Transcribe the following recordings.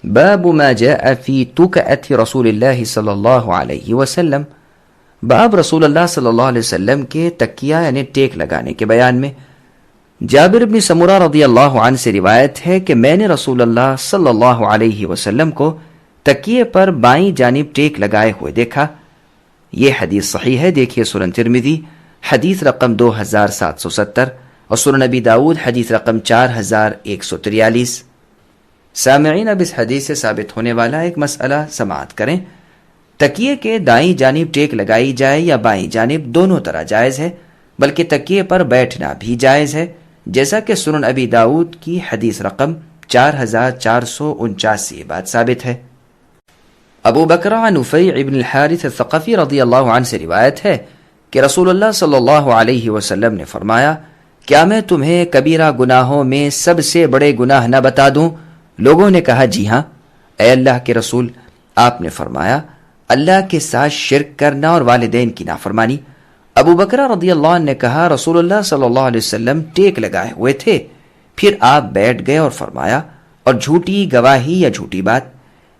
باب ما جاء فی تکأۃ رسول اللہ صلی اللہ علیہ وسلم، باب رسول اللہ صلی اللہ علیہ وسلم کے تکیہ یعنی ٹیک لگانے کے بیان میں۔ جابر بن سمرہ رضی اللہ عنہ سے روایت ہے کہ میں نے رسول اللہ صلی اللہ علیہ وسلم کو تکیے پر بائیں جانب ٹیک لگائے ہوئے دیکھا۔ یہ حدیث صحیح ہے، دیکھیے سنن ترمذی حدیث رقم 2770 اور سنن ابی داؤد حدیث رقم 4143۔ سامعین، اب اس حدیث سے ثابت ہونے والا ایک مسئلہ سماعت کریں۔ تکیے کے دائیں جانب ٹیک لگائی جائے یا بائیں جانب، دونوں طرح جائز ہے، بلکہ تکیے پر بیٹھنا بھی جائز ہے، جیسا کہ سنن ابی داؤد کی حدیث رقم 4449 سے یہ بات ثابت ہے۔ ابو بکر نفیع ابن الحارث الثقفی رضی اللہ عنہ سے روایت ہے کہ رسول اللہ صلی اللہ علیہ وسلم نے فرمایا، کیا میں تمہیں کبیرہ گناہوں میں سب سے بڑے گناہ نہ بتا دوں؟ لوگوں نے کہا جی ہاں اے اللہ کے رسول۔ آپ نے فرمایا، اللہ کے ساتھ شرک کرنا اور والدین کی نافرمانی۔ ابو بکر رضی اللہ عنہ نے کہا، رسول اللہ صلی اللہ علیہ وسلم ٹیک لگائے ہوئے تھے، پھر آپ بیٹھ گئے اور فرمایا، اور جھوٹی گواہی یا جھوٹی بات۔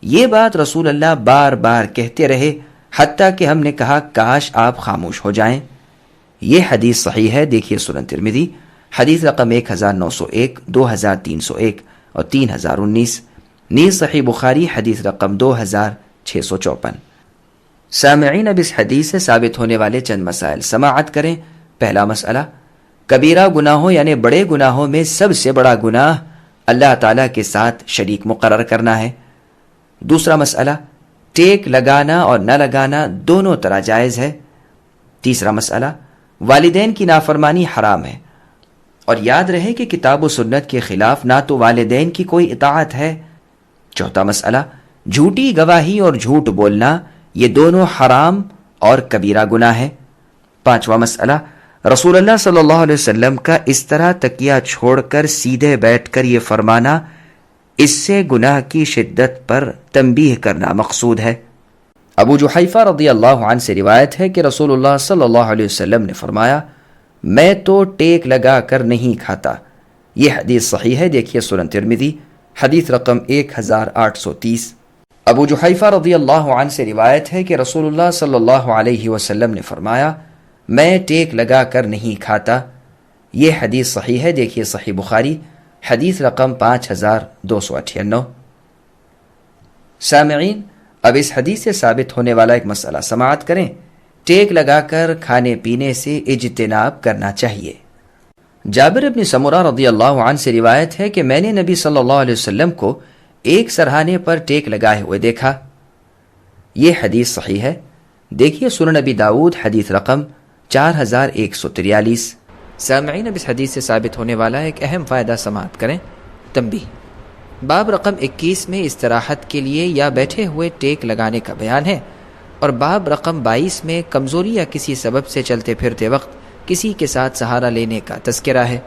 یہ بات رسول اللہ بار بار کہتے رہے، حتیٰ کہ ہم نے کہا کاش آپ خاموش ہو جائیں۔ یہ حدیث صحیح ہے، دیکھیے سنن ترمذی حدیث رقم 1901، 2301 اور 3019، نیز صحیح بخاری حدیث رقم 2654۔ سامعین، اب اس حدیث سے ثابت ہونے والے چند مسائل سماعت کریں۔ پہلا مسئلہ، کبیرہ گناہوں یعنی بڑے گناہوں میں سب سے بڑا گناہ اللہ تعالیٰ کے ساتھ شریک مقرر کرنا ہے۔ دوسرا مسئلہ، ٹیک لگانا اور نہ لگانا دونوں طرح جائز ہے۔ تیسرا مسئلہ، والدین کی نافرمانی حرام ہے، اور یاد رہے کہ کتاب و سنت کے خلاف نہ تو والدین کی کوئی اطاعت ہے۔ چوتھا مسئلہ، جھوٹی گواہی اور جھوٹ بولنا یہ دونوں حرام اور کبیرہ گناہ ہے۔ پانچواں مسئلہ، رسول اللہ صلی اللہ علیہ وسلم کا اس طرح تکیہ چھوڑ کر سیدھے بیٹھ کر یہ فرمانا، اس سے گناہ کی شدت پر تنبیہ کرنا مقصود ہے۔ ابو جحیفہ رضی اللہ عنہ سے روایت ہے کہ رسول اللہ صلی اللہ علیہ وسلم نے فرمایا، میں تو ٹیک لگا کر نہیں کھاتا۔ یہ حدیث صحیح ہے، دیکھیے سنن ترمذی حدیث رقم 1830۔ ابو جحیفہ رضی اللہ عنہ سے روایت ہے کہ رسول اللہ صلی اللہ علیہ وسلم نے فرمایا، میں ٹیک لگا کر نہیں کھاتا۔ یہ حدیث صحیح ہے، دیکھیے صحیح بخاری حدیث رقم 5298۔ سامعین، اب اس حدیث سے ثابت ہونے والا ایک مسئلہ سماعت کریں۔ ٹیک لگا کر کھانے پینے سے اجتناب کرنا چاہیے۔ جابر بن سمرہ رضی اللہ عنہ سے روایت ہے کہ میں نے نبی صلی اللہ علیہ وسلم کو ایک سرہانے پر ٹیک لگائے ہوئے دیکھا۔ یہ حدیث صحیح ہے، دیکھیے سنن ابی داؤد حدیث رقم 4143۔ سامعین، اب اس حدیث سے ثابت ہونے والا ایک اہم فائدہ سماعت کریں۔ تنبیہ، باب رقم 21 میں استراحت کے لیے یا بیٹھے ہوئے ٹیک لگانے کا بیان ہے، اور باب رقم 22 میں کمزوری یا کسی سبب سے چلتے پھرتے وقت کسی کے ساتھ سہارا لینے کا تذکرہ ہے۔